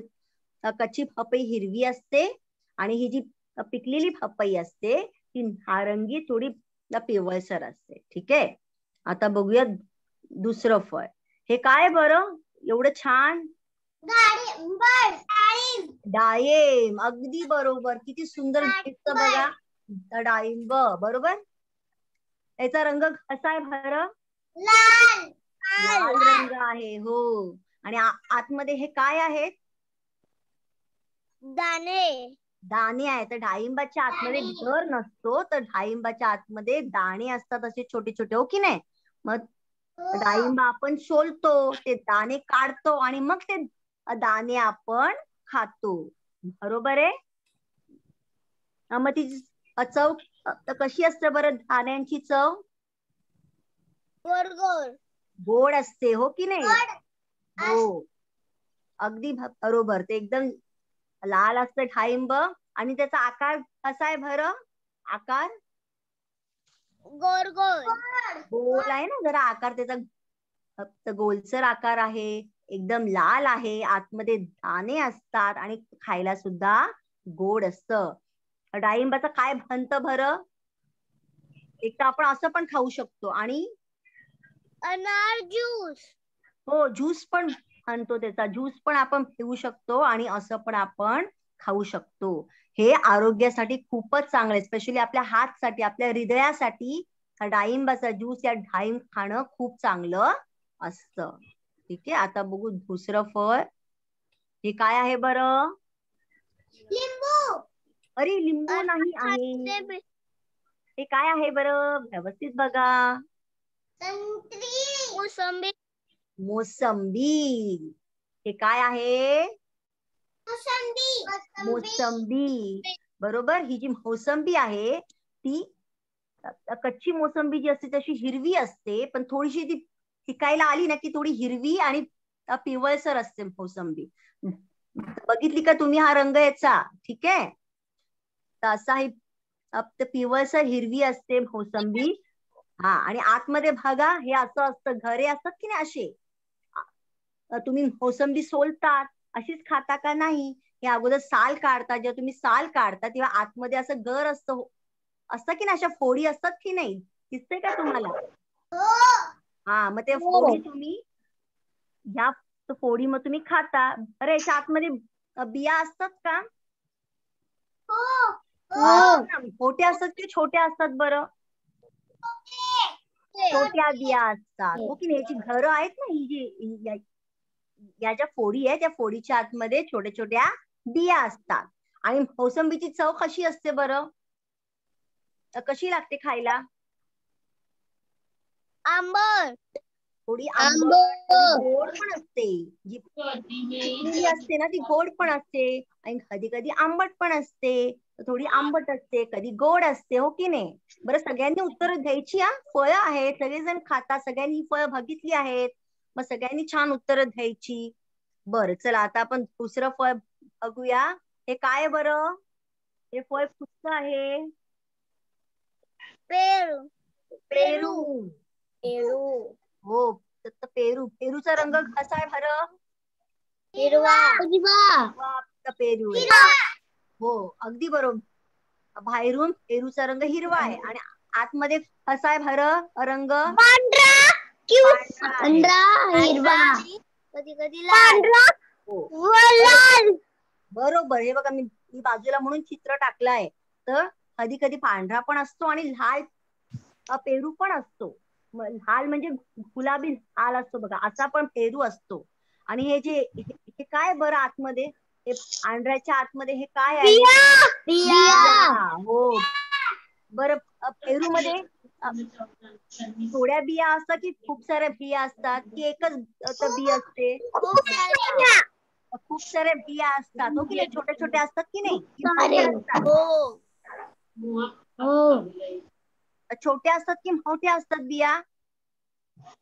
तर कच्ची पपई हिरवी असते आणि ही जी पिकलेली पपई असते ती नारंगी, थोडी पिवळसर असते. ठीक आहे. आता बघूया दुसरं फळ. हे काय बरं एवढं छान? डाळिंब. अगदी बरोबर. किती सुंदर दिसतं बघा, डाळिंब. बरोबर. याचा रंग कसा आहे बरं? लाल. लाल रंग आहे. हो. आणि आतमध्ये हे काय आहेत? दाणे. दाणे आहेत. तर डाळिंबाच्या आतमध्ये घर नसतो, तर डाळिंबाच्या आतमध्ये दाणे असतात, असे छोटे छोटे, हो की नाही? मग डाळिंब आपण सोलतो, ते दाणे काढतो आणि मग ते दाणे आपण खातो. बरोबर आहे. मग ती चव कशी असते बरं दाण्यांची चव? गोड गोड. गोड असते, हो की नाही? हो, अगदी बरोबर. ते एकदम लाल असतं डाळिंब. आणि त्याचा आकार कसा आहे बरं? आकार गोड गोड. गोल आहे ना जरा आकार त्याचा, फक्त गोलसर आकार आहे, एकदम लाल आहे, आतमध्ये दाणे असतात आणि खायला सुद्धा गोड असतं. डाळिंबाचं काय बनतं बरं? एक तर आपण असं पण खाऊ शकतो आणि अनार ज्यूस. हो, ज्यूस पण बनतो त्याचा. ज्यूस पण आपण पिऊ शकतो आणि असं पण आपण खाऊ शकतो. हे आरोग्यासाठी खूपच चांगलं आहे, स्पेशली आपल्या हार्टसाठी, आपल्या हृदयासाठी हा डाळिंबाचा ज्यूस, या डाळिंब खाणं खूप चांगलं असतं. ठीक आहे, आता बघू दुसरं फळ. हे काय आहे बरं? लिंबू. अरे लिंबू नाही आहे. हे काय आहे बरं? व्यवस्थित बघा. संत्री. मोसंबी. मोसंबी. हे काय आहे? मोसंबी. मोसंबी. बरोबर. ही जी मोसंबी आहे ती कच्ची मोसंबी जी असते तशी हिरवी असते, पण थोडीशी ती पिकायला आली ना की थोडी हिरवी आणि पिवळसर असते मोसंबी. बघितली का तुम्ही हा रंग याचा? ठीक आहे, तर असा ही पिवळसर हिरवी असते मोसंबी. हा, आणि आतमध्ये बघा हे असं असतं, घरे असतात की नाही असे. तुम्ही मोसंबी सोलतात अशीच खाता का नाही? हे अगोदर साल काढता, जेव्हा तुम्ही साल काढता तेव्हा आतमध्ये असं गर असतं की नाही, अशा फोडी असतात की नाही, दिसते का तुम्हाला? हा, मग ते फोडी तुम्ही ह्या फोडी मग तुम्ही खाता. अरे याच्या आतमध्ये बिया असतात का? मोठ्या असतात की छोट्या असतात बरं? छोट्या बिया असतात, हो की नाही? याची घरं आहेत ना, ही जी या ज्या फोडी आहे त्या फोडीच्या आतमध्ये छोट्या छोट्या बिया असतात. आणि मोसंबीची चव कशी असते बरं? कशी लागते खायला? आंबट. थोडी आंबट, गोड पण असते. जी पिकलेली असते ना ती गोड पण असते, आणि कधी कधी आंबट पण असते. थोडी आंबट असते, कधी गोड असते, हो की नाही? बरं, सगळ्यांनी उत्तर द्यायची हा. फळं आहेत, सगळेजण खातात, सगळ्यांनी ही फळं बघितली आहेत, मग सगळ्यांनी छान उत्तर द्यायची. बरं, चला आता आपण दुसरं फळ बघूया. हे काय बरं? हे फळ कुठचं आहे? पेरू. पेरू. पेरू. हो, तर पेरू. पेरूचा रंग कसा आहे बरं? हिरवा. पेरू आहे. हो, अगदी बरोबर. बाहेरून पेरूचा रंग हिरवा आहे आणि आतमध्ये कसा आहे बरं रंग? पांढरा. हिरवा. कधी कधी लाल. लाल. बरोबर. हे बघा, मी बाजूला म्हणून चित्र टाकलंय. तर कधी कधी पांढरा पण असतो आणि लाल पेरू पण असतो. लाल म्हणजे गुलाबी लाल असतो बघा, असा पण पेरू असतो. आणि हे काय बरं आतमध्ये? हे पांढऱ्याच्या आतमध्ये हे काय आहे? बिया. हो, बरं. पेरू मध्ये थोड्या बिया असतात की खूप साऱ्या बिया असतात, की एकच बी असते? खूप साऱ्या बिया असतात, हो की नाही? छोट्या छोट्या असतात की नाही? मोठ्या असतात? छोट्या असतात की मोठ्या असतात बिया?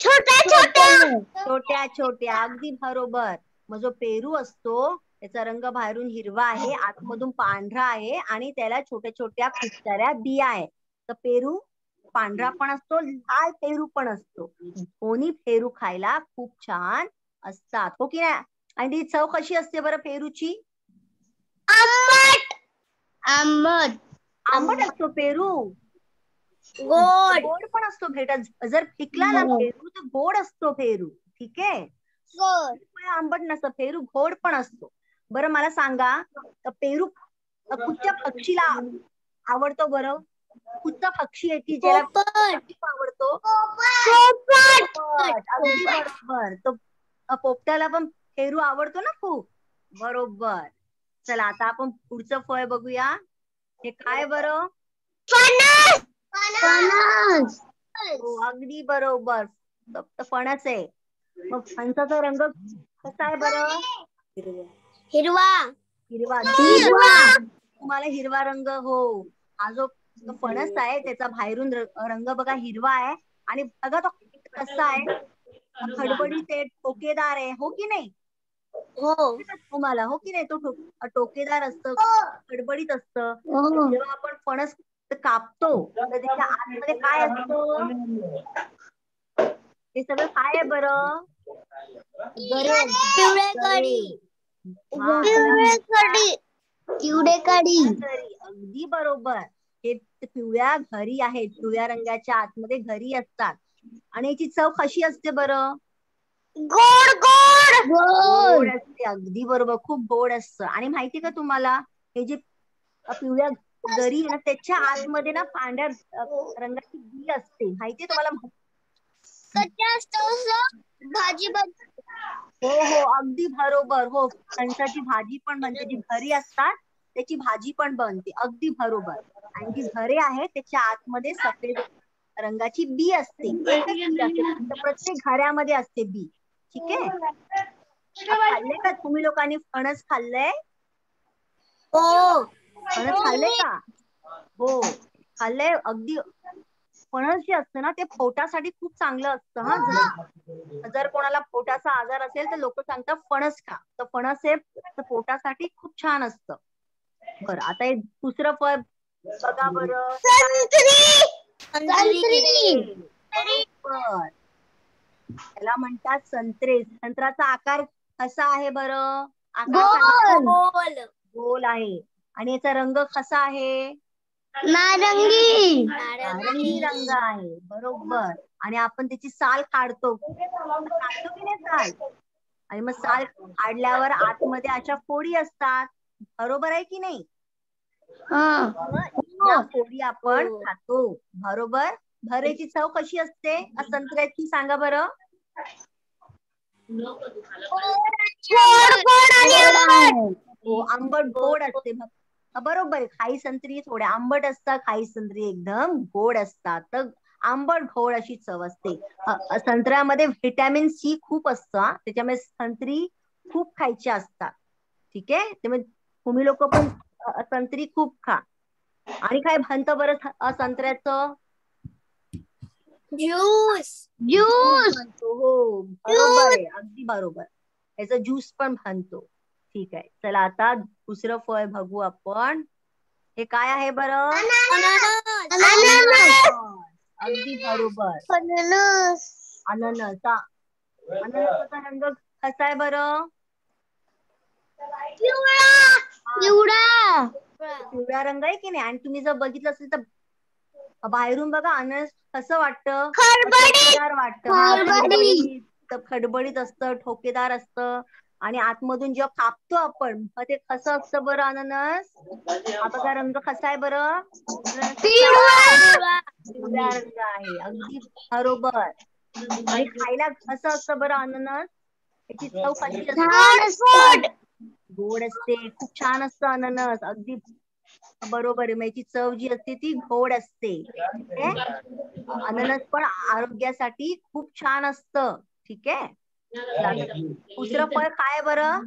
छोट्या छोट्या, अगदी बरोबर. मग जो पेरू असतो त्याचा रंग बाहेरून हिरवा आहे, आतमधून पांढरा आहे, आणि त्याला छोट्या छोट्या खूप साऱ्या बिया आहेत. तर पेरू पांढरा पण असतो, लाल पेरू पण असतो. दोन्ही पेरू खायला खूप छान असतात, हो की नाही? आणि ती चव कशी असते बरं पेरूची? आंबट. आंबट असतो पेरू. गोड पण असतो बेटा. जर पिकला ना पेरू तर गोड असतो पेरू. ठीक आहे, आंबट नसतं पेरू, गोड पण असतो. बरं, मला सांगा, पेरू कुठच्या पक्षीला आवडतो बरं? कुठचा पक्षी आहे की ज्याला खूप आवडतो? पोपट. अगदी बरोबर. तो पोपटाला पण पेरू आवडतो ना खूप. बरोबर. चला आता आपण पुढचं फळ बघूया. हे काय बरं? फणस. हो, अगदी बरोबर. फणस आहे. मग फणसाचा रंग कसा आहे बरं? हिरवा. हिरवा. तुम्हाला हिरवा रंग, हो. हा जो फणस आहे त्याचा बाहेरून रंग बघा हिरवा आहे, आणि बघा तो कसा आहे, खडबडीत आहे, टोकेदार आहे, हो की नाही? तुम्हाला, हो की नाही? तो टोकेदार असतं, खडबडीत असतं. जेव्हा आपण फणस कापतो तर त्याच्या आतमध्ये काय असतं? हे सगळं काय आहे बरं? गरे. अगदी बरोबर. हे पिवळ्या घरी आहेत, पिवळ्या रंगाच्या आतमध्ये घरी असतात. आणि याची चव कशी असते बरं? गोड असते. अगदी बरोबर, खूप गोड असतं. आणि माहिती का तुम्हाला, हे जे पिवळ्या गरी आहे ना त्याच्या आतमध्ये ना पांढऱ्या रंगाची बी असते, माहितीये तुम्हाला? भाजी हो हो अगदी बरोबर. हो, फणसाची भाजी पण बनते, जी घरी असतात त्याची भाजी पण बनते, अगदी बरोबर. आणि जी घरे आहेत त्याच्या आतमध्ये सफेद रंगाची बी असते, एकच बी असते, प्रत्येक घऱ्यामध्ये असते बी. ठीक आहे. खाल्ले का तुम्ही लोकांनी फणस खाल्लंय? हो फणस खाल्ले का? हो खाल्लंय. अगदी फणस जे असतं ना ते पोटासाठी खूप चांगलं असतं. हा, जर कोणाला पोटाचा आजार असेल तर लोक सांगतात फणस खा, तर फणस हे पोटासाठी खूप छान असतं. बरं, आता हे दुसरं फळ बघा बरं. बरोबर, त्याला म्हणतात संत्रे. संत्र्याचा आकार कसा आहे बरं? आकार सांगा. गोल आहे. आणि याचा रंग कसा आहे? नारंगी. नारंगी रंग आहे, बरोबर. आणि आपण त्याची साल काढतो की नाही साल? आणि मग साल काढल्यावर आतमध्ये अशा फोडी असतात, बरोबर आहे की नाही? या फोडी आपण खातो, बरोबर. भरेची चव कशी असते संत्र्याची सांगा बरं? हो, आंबट गोड असते. बरोबर, खाई संत्री थोड्या आंबट असतात, खाई संत्री एकदम गोड असतात. तर आंबट गोड अशी चव असते. संत्र्यामध्ये व्हिटॅमिन सी खूप असतं, त्याच्यामुळे संत्री खूप खायची असतात. ठीक आहे, त्यामुळे तुम्ही लोक पण संत्री खूप खा. आणि काय बनतं बरं संत्र्याचं? ज्यूस बनतो. हो बरोबर आहे, अगदी बरोबर. याचा ज्यूस पण बनतो. ठीक आहे, चला आता दुसरं फळ बघू आपण. हे काय आहे बरं? अगदी बरोबर, अननस. अननसाचा रंग कसा आहे बरं? पिवळा रंग आहे की नाही? आणि तुम्ही जर बघितलं असेल तर बाहेरून बघा अननस कसं वाटतं? ठोकेदार वाटतं. खडबडीत असतं, ठोकेदार असतं. आणि आतमधून जेव्हा कापतो आपण ते कसं असतं बरं अननस? हा बघा रंग कसा आहे बरं? पिवळा रंग आहे, अगदी बरोबर. आणि खायला कसं असतं बरं अननस? त्याची चव कशी असते? गोड असते, खूप छान असतं अननस, अगदी बरोबर आहे. याची चव जी असते ती गोड असते. ठीक आहे. अननस पण आरोग्यासाठी खूप छान असतं. ठीक आहे. दुसरं फळ काय बरं?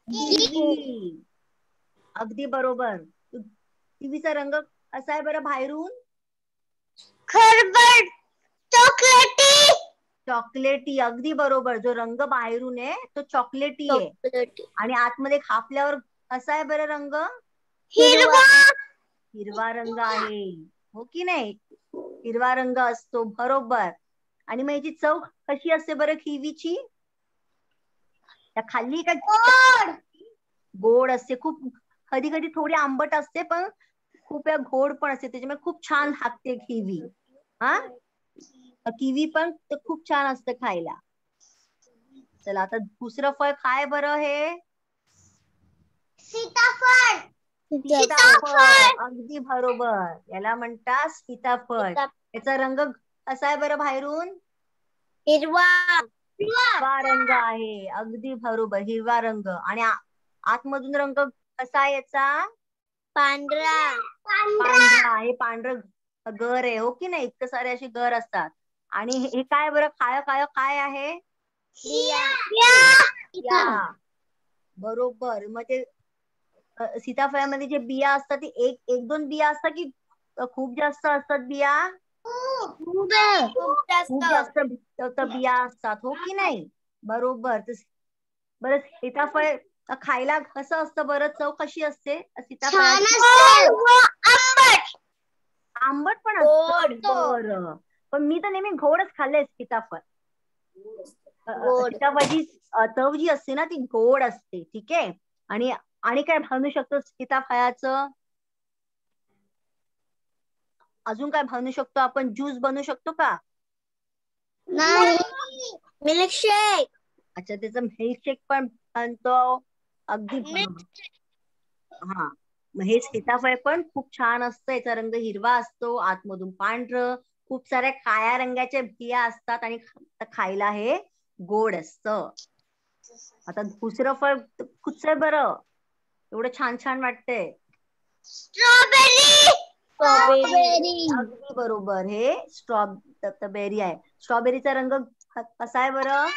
किवी. अगदी बरोबर. किवीचा रंग कसा आहे बरं बाहेरून? चॉकलेटी, अगदी बरोबर. जो रंग बाहेरून आहे तो चॉकलेटी आहे. आणि आतमध्ये खापल्यावर कसा आहे बरं रंग? हिरवा रंग आहे, हो की नाही? हिरवा रंग असतो, बरोबर. आणि मग याची चव कशी असते बरं किवीची? त्या खाल्ली का? गोड असते खूप. कधी कधी थोडी आंबट असते, पण खूप गोड पण असते, त्याच्यामुळे खूप छान लागते किवी. हा, किवी पण खूप छान असतं खायला. चला आता दुसरं फळ काय बरं? हे सीताफळ. अगदी बरोबर, याला म्हणतात सीताफळ. याचा रंग कसा आहे बरं बाहेरून? हिरवा रंग आहे, अगदी बरोबर, हिरवा रंग. आणि आतमधून रंग कसा आहे याचा? पांढरा आहे. पांढरं गर आहे, हो की नाही? इतकं सारे असे गर असतात. आणि हे काय बरं? काय आहे? बिया. बरोबर. मग ते सीताफळामध्ये जे बिया असतात ती एक दोन बिया असतात की खूप जास्त असतात बिया? खूप जास्त बिया असतात, हो की नाही? बरोबर. बरं, सीताफळ खायला कसं असतं बरं? चव कशी असते सीताफळाची? आंबट पण असतं. बरं, पण मी तर नेहमी गोडच खाल्लंय सीताफळ. सीताफळाची चव जी असते ना ती गोड असते. ठीक आहे. आणि काय बनवू शकतो सीताफळाचं? अजून काय बनवू शकतो आपण? ज्यूस बनवू शकतो का? मिल्कशेक. अच्छा, त्याचा मिल्कशेक पण बनतो, अगदी बरोबर. हा, हे सीताफळ पण खूप छान असतं. याचा रंग हिरवा असतो, आतमधून पांढरं, खूप साऱ्या काळ्या रंगाच्या बिया असतात आणि खायला हे गोड असतं. आता दुसरं फळ कुठचं बरं, एवढं छान छान वाटतंय? स्ट्रॉबेरी. अगदी बरोबर, हे स्ट्रॉबेरी आहे. स्ट्रॉबेरीचा रंग कसा आहे बरं?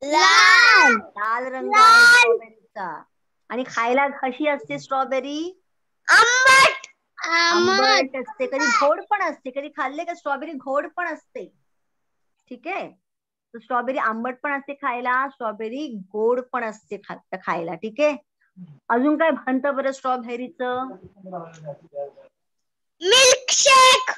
लाल. लाल रंग आहे स्ट्रॉबेरीचा. आणि खायला कशी असते स्ट्रॉबेरी? आंबट. आंबट असते, कधी गोड पण असते. कधी खाल्ले का स्ट्रॉबेरी? गोड पण असते. ठीक आहे, तर स्ट्रॉबेरी आंबट पण असते खायला, स्ट्रॉबेरी गोड पण असते खायला. ठीक आहे, अजून काय बनतं बरं स्ट्रॉबेरीचं? मिल्कशेक.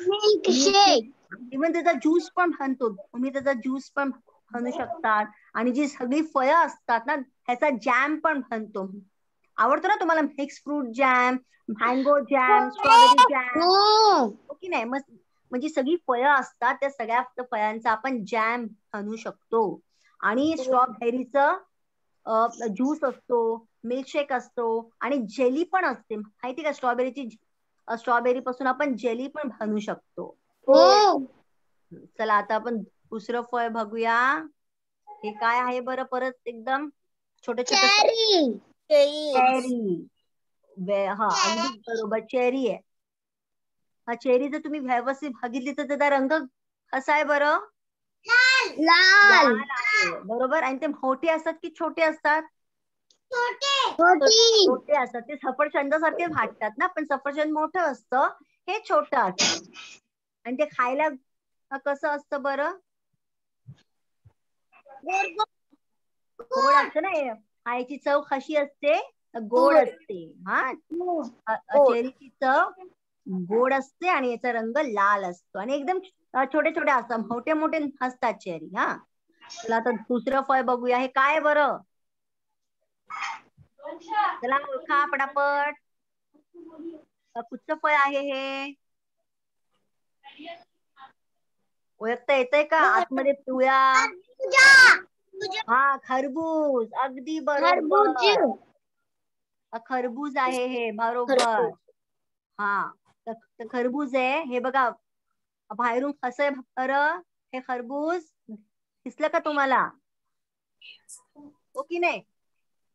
इव्हन त्याचा ज्यूस पण बनतो. तुम्ही त्याचा ज्यूस पण बनवू शकतात. आणि जी सगळी फळं असतात ना, ह्याचा जॅम पण बनतो. आवडतो ना तुम्हाला? Mix fruit jam, mango jam, strawberry jam, हो की नाही? मस्त. म्हणजे सगळी फळं असतात, त्या सगळ्या फळांचा आपण जॅम बनवू शकतो. आणि स्ट्रॉबेरीचं ज्यूस असतो, मिल्कशेक असतो आणि जेली पण असते. माहिती का? स्ट्रॉबेरी पासून आपण जेली पण बनवू शकतो. चला आता आपण दुसरं फळ बघूया. हे काय आहे बरं? परत एकदम छोटे छोटे चेरी. हा, अगदी बरोबर, चेरी आहे. हा चेरी जर तुम्ही व्यवस्थित बघितली तर त्याचा रंग कसा आहे बरं? लाल आहे, बरोबर. आणि ते मोठे असतात की छोटे असतात? छोटे असतात. ते सफरचंदासारखे वाटतात ना, पण सफरचंद मोठं असतं, हे छोटं असतं. आणि ते खायला कसं असतं बरं? गोड असतं ना. खायची चव कशी असते? गोड असते. हा, चेरीची चव गोड असते आणि याचा रंग लाल असतो आणि एकदम छोटे छोटे असतात, मोठे मोठे असतात चेरी. हा, चला आता दुसरं फळ बघूया. हे काय बरं? चला ओळखा पटापट. कुठचं फळ आहे हे? ओळखता येतंय का? आतमध्ये पिवळा, हा, खरबूज. अगदी बरोबर, खरबूज आहे हे, बरोबर. हा, तर खरबूज आहे हे. बघा बाहेरून कसं आहे बरं हे खरबूज? दिसलं का तुम्हाला? हो की नाही?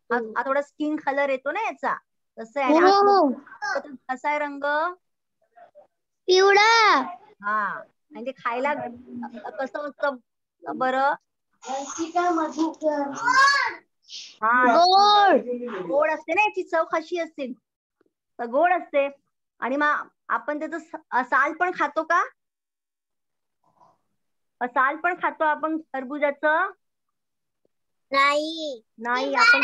हा थोडा स्किन कलर येतो ना याचा, तसं आहे. आणि कसा आहे रंग? पिवळा. हा, आणि ते खायला कसं असतं बरं? हा, गोड असते ना. याची चव कशी असते? गोड असते. आणि मग आपण त्याचं साल पण खातो का? साल पण खातो आपण खरबुजाचं? नाही, आपण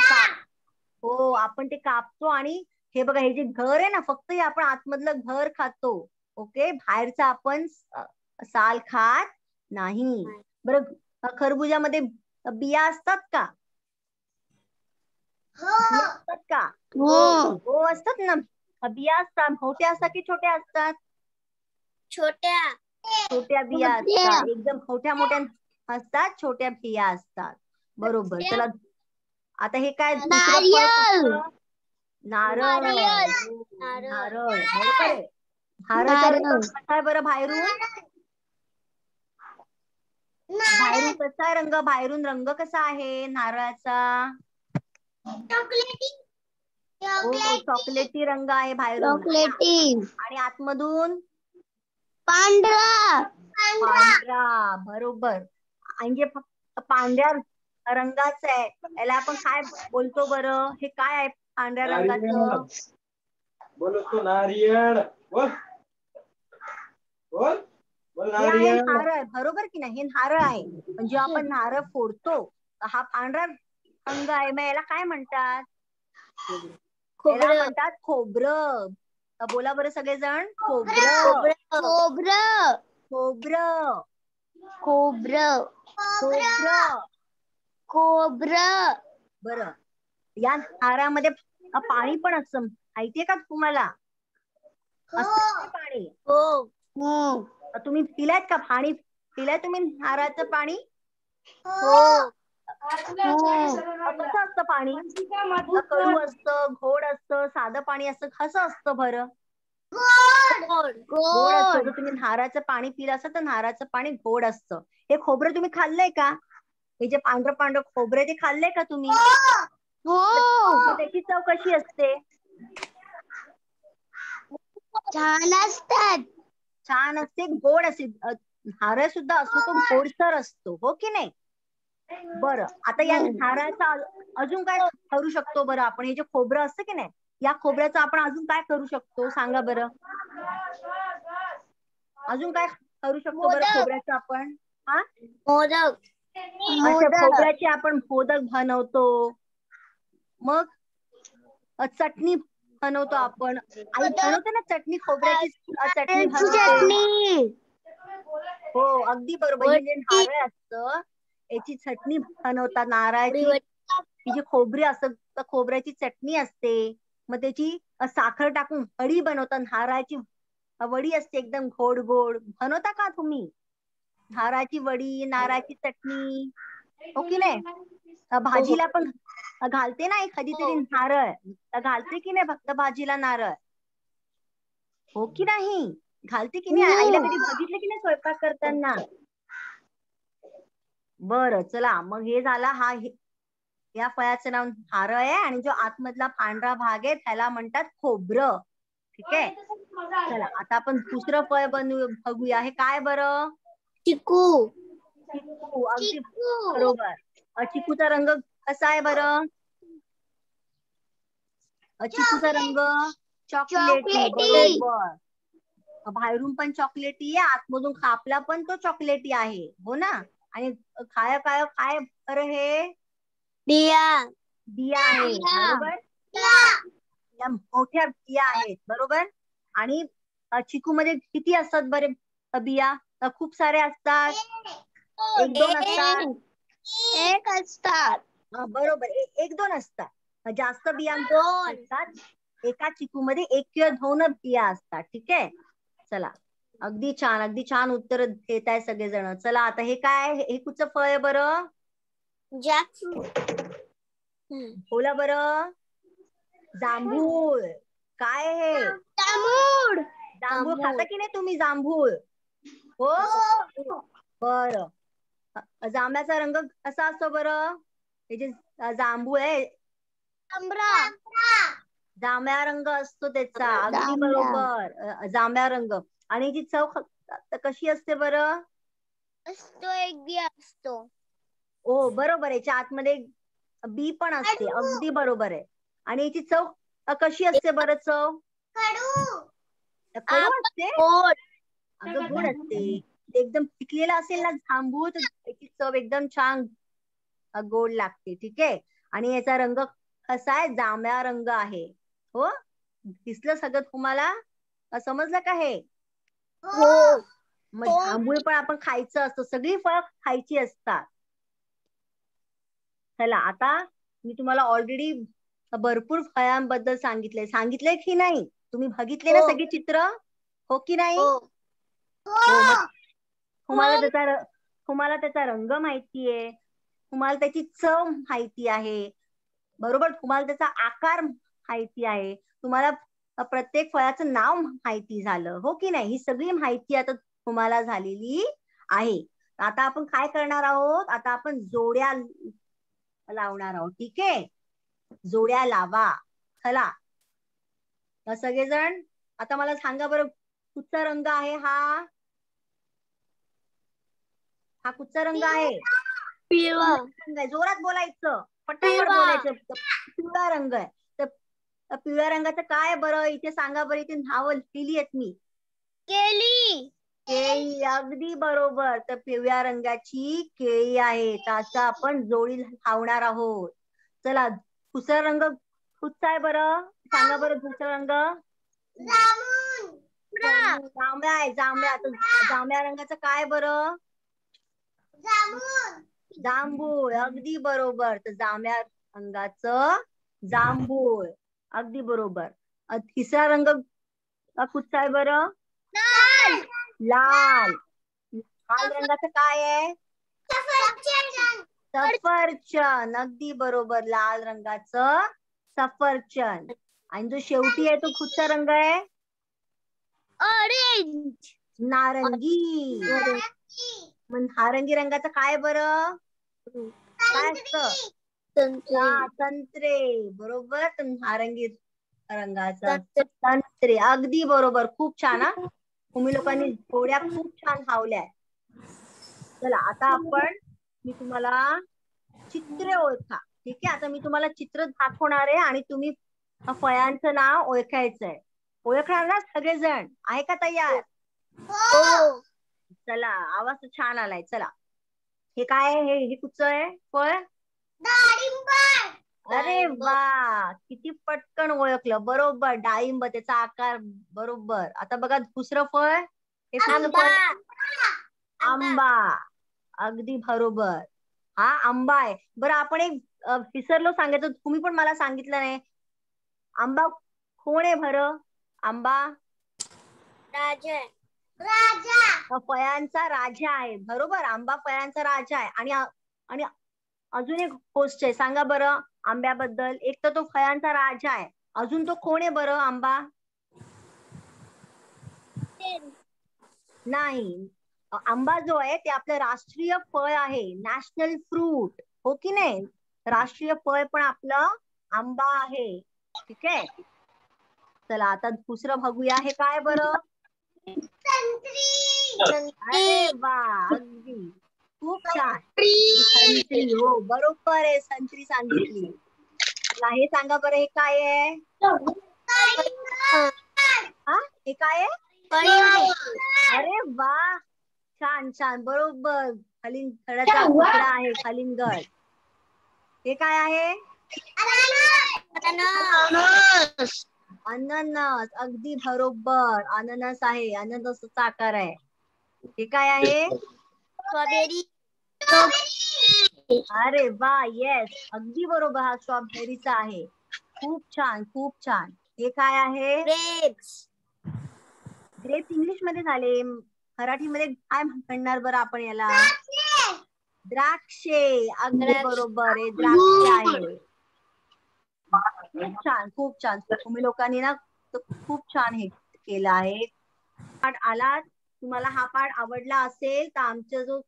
हो, आपण ते कापतो. आणि हे बघा, हे जे घर आहे ना, फक्त हे आपण आतमधलं घर खातो. ओके, बाहेरचा आपण साल खात नाही. बरं, खरबुजामध्ये बिया असतात का? बिया असतात का? हो, असतात ना. बिया असतात. मोठ्या असतात की छोट्या असतात? छोट्या बिया असतात. एकदम मोठ्या मोठ्या असतात, छोट्या बिया असतात. बरोबर. चला आता हे काय दुसरं फळ कुठचं? नारळ. नारळ, बरोबर आहे. नारळाचा रंग कसा आहे बरं बाहेरून? बाहेरून कसा आहे रंग? बाहेरून रंग कसा आहे नारळाचा? हो, चॉकलेटी रंग आहे बाहेरून. आणि आतमधून पांढरा, बरोबर. आणि जे फक्त पांढऱ्या रंगाचं आहे याला आपण काय बोलतो बरं? हे काय आहे पांढऱ्या रंगाचं? नारियल. हे आहे नारळ, बरोबर की नाही? हे नारळ आहे. पण जेव्हा आपण नारळ फोडतो हा पांढरा रंग आहे, मग याला काय म्हणतात? याला म्हणतात खोबरं. बोला बरं सगळेजण, खोबरं. खोबरं. बरं, या नारळामध्ये पाणी पण असतं, माहितीये का तुम्हाला? असतं पाणी. तुम्ही पिलायत का पाणी? पिलाय तुम्ही नारळाचं पाणी? कसं असतं पाणी? कडू असतं, गोड असतं, साधं पाणी असतं, कसं असतं बरं? गोड असतं. जर तुम्ही नारळाचं पाणी पिलं असतं तर नारळाचं पाणी गोड असतं. हे खोबरं तुम्ही खाल्लंय का? हे जे पांढरं पांढरं खोबरं ते खाल्लंय का तुम्ही? मग त्याची चव कशी असते? छान असतात. छान असते, गोड असते. नारळ सुद्धा असतो तो गोडसर असतो, हो की नाही? बरं, आता या नारळाचा अजून काय करू शकतो बरं आपण? हे जे खोबरं असतं की नाही, या खोबऱ्याचं आपण अजून काय करू शकतो सांगा बरं? अजून काय करू शकतो बरं खोबऱ्याचं आपण? हा, मोदक. अच्छा, खोबऱ्याचे आपण मोदक बनवतो. मग चटणी बनवतो आपण. आई बनवते ना चटणी, खोबऱ्याची चटणी बनवते. हो, अगदी बरोबर. हे जे नारळ असतं याची चटणी बनवतात नारळाची. ही जी खोबरी असतं खोबऱ्याची चटणी असते. मग त्याची साखर टाकून वडी बनवतात. नारळाची वडी असते एकदम गोड गोड. बनवता का तुम्ही? नारळाची वडी, नारळाची चटणी, हो की नाही? भाजीला पण घालते ना कधीतरी नारळ. घालते की नाही फक्त भाजीला नारळ? हो की नाही? घालते की नाही? आईला कधी बघितलं की नाही स्वयंपाक करताना? बरं, चला मग हे झाला. या फळाचं नाव नारळ आहे आणि जो आतमधला पांढरा भाग आहे त्याला म्हणतात खोबरं. ठीक आहे, चला आता आपण दुसरं फळ बघूया. हे काय बरं? चिकू. चिकू, अगदी बरोबर. चिकूचा रंग कसा आहे बरं? चिकूचा रंग चॉकलेटी, बरोबर. बाहेरून पण चॉकलेटी आहे, आतमधून कापला पण तो चॉकलेटी आहे, हो ना? आणि काय काय काय बरं? हे बिया. बिया आहे, बरोबर. या मोठ्या बिया आहेत, बरोबर. आणि चिकू मध्ये किती असतात बरे बिया? खूप सारे असतात, एक दोन असतात, एक असतात. बरोबर. एक दोन असतात. जास्त बिया असतात. एका चिकू मध्ये एक किंवा दोन बिया असतात. ठीक आहे, चला अगदी छान, अगदी छान उत्तर देत आहे सगळेजण. चला आता हे काय? हे कुठचं फळ आहे बरं? जॅकफ्रूट. बोला बरं. जांभूळ. काय हे? जांभूळ. जांभूळ खाता की नाही तुम्ही जांभूळ? हो, बरं. जांभळाचा रंग कसा असतो बरं? हे जे जांभूळ आहे जांभळा रंग असतो त्याचा, अगदी बरोबर. जांभळा रंग. आणि जी चव कशी असते बरं? असतो, एक बी असतो. ओ बरोबर, याच्या आतमध्ये बी पण असते, अगदी बरोबर आहे. आणि याची चव कशी असते बरं? चव कडू असते, अगं गोड असते. एकदम पिकलेला असेल ना जांभूळ तर त्याची चव एकदम छान गोड लागते. ठीक आहे, आणि याचा रंग कसा आहे? जांभळा रंग आहे. हो, दिसलं सगळं तुम्हाला? समजलं का हे? मग जांभूळ पण आपण खायचं असतं, सगळी फळं खायची असतात. चला आता मी तुम्हाला ऑलरेडी भरपूर फळांबद्दल सांगितलंय की नाही? तुम्ही बघितले ना सगळे चित्र, हो की नाही? हो, मग तुम्हाला त्याचा रंग माहितीये, तुम्हाला त्याची चव माहिती आहे, बरोबर. तुम्हाला त्याचा आकार माहिती आहे, तुम्हाला प्रत्येक फळाचं नाव माहिती झालं, हो की नाही? ही सगळी माहिती आता तुम्हाला झालेली आहे. आता आपण काय करणार आहोत? आता आपण जोड्या लावणार आहोत. ठीक आहे, जोड्या लावा. चला सगळेजण आता मला सांगा बरं, कुठचा रंग आहे हा? हा कुठचा रंग आहे? पिवळा. जोरात बोलायचं, पटापट बोलायचं. पिवळा रंग आहे. तर पिवळ्या रंगाचं काय बरं? इथे सांगा बरं, इथे नावं लिहिली आहेत मी. केळी. केळी, अगदी बरोबर. तर पिवळ्या रंगाची केळी आहे, त्याचा आपण जोडी लावणार आहोत. चला दुसरा रंग कुठचा आहे बरं? सांगा बरं दुसरा रंग. जांभळा आहे, जांभळा. तर जांभळ्या रंगाचं काय बरं? जांभूळ, अगदी बरोबर. तर जांभळ्या रंगाचं जांभूळ, अगदी बरोबर. तिसरा रंग कुठचा आहे बरं? लाल. लाल रंगाचं काय आहे? सफरचंद. अगदी बरोबर, लाल रंगाचं सफरचंद. आणि जो शेवटी आहे तो कुठचा रंग आहे? ऑरेंज. नारंगी. मग नारंगी रंगाचं काय बरं? काय असतं? संत्रे. बरोबर, तर नारंगी रंगाचा संत्रे. अगदी बरोबर, खूप छान. हा, तुम्ही लोकांनी थोड्या खूप छान धावल्या. चला आता मी तुम्हाला चित्रे ओळखा. ठीक आहे, आता मी तुम्हाला चित्र दाखवणार आहे आणि तुम्ही फळांचं नाव ओळखायचंय. ओळखणार ना सगळेजण? आहे का तयार? चला, आवाज तर छान आलाय. चला, हे काय आहे? हे कुठचं आहे फळ? अरे वा, किती पटकन ओळखलं. बरोबर, डाळिंब. त्याचा आकार बरोबर. आता बघा दुसरं फळ. हे कुठलं फळ? आंबा. अगदी बरोबर, हा आंबा आहे. बरं, आपण एक विसरलो सांगायचं, तुम्ही पण मला सांगितलं नाही. आंबा कोण आहे बरं? आंबा राजा. फळांचा राजा आहे. बरोबर, आंबा फळांचा राजा आहे. आणि अजून एक गोष्ट आहे, सांगा बरं आंब्याबद्दल. एक तर तो फळांचा राजा आहे, अजून तो कोण आहे बरं? आंबा नाही. आंबा जो आहे ते आपलं राष्ट्रीय फळ आहे, नॅशनल फ्रूट. हो की नाही? राष्ट्रीय फळ पण आपलं आंबा आहे. ठीक आहे, चला आता दुसरं बघूया. हे काय बरं? अरे वा, अगदी खूप छान. संत्री. हो बरोबर आहे, संत्री सांगितली. चला हे सांगा बरं, हे काय आहे? हा, हे काय आहे? अरे वा, छान छान, बरोबर. कलिंगडाचा तुकडा आहे, कलिंगड. हे काय आहे? अननस. अगदी बरोबर, अननस आहे, अननसचा आकार आहे. हे काय आहे? स्ट्रॉबेरी. अरे वा, येस, अगदी बरोबर, हा स्ट्रॉबेरीचा आहे. खूप छान, खूप छान. हे काय आहे? ग्रेप्स. ग्रेप्स इंग्लिश मध्ये झाले, मराठीमध्ये काय म्हणणार बरं आपण याला? द्राक्षे. अगदी बरोबर आहे, द्राक्षे आहे. खूप छान, खूप छान. तुम्ही लोकांनी ना खूप छान हे केलं आहे. पाठ आला, तुम्हाला हा पाठ आवडला असेल तर आमचा जो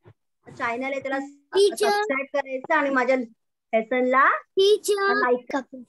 चॅनल आहे त्याला सबस्क्राईब करायचं आणि माझ्या लेसनला लाईक करा.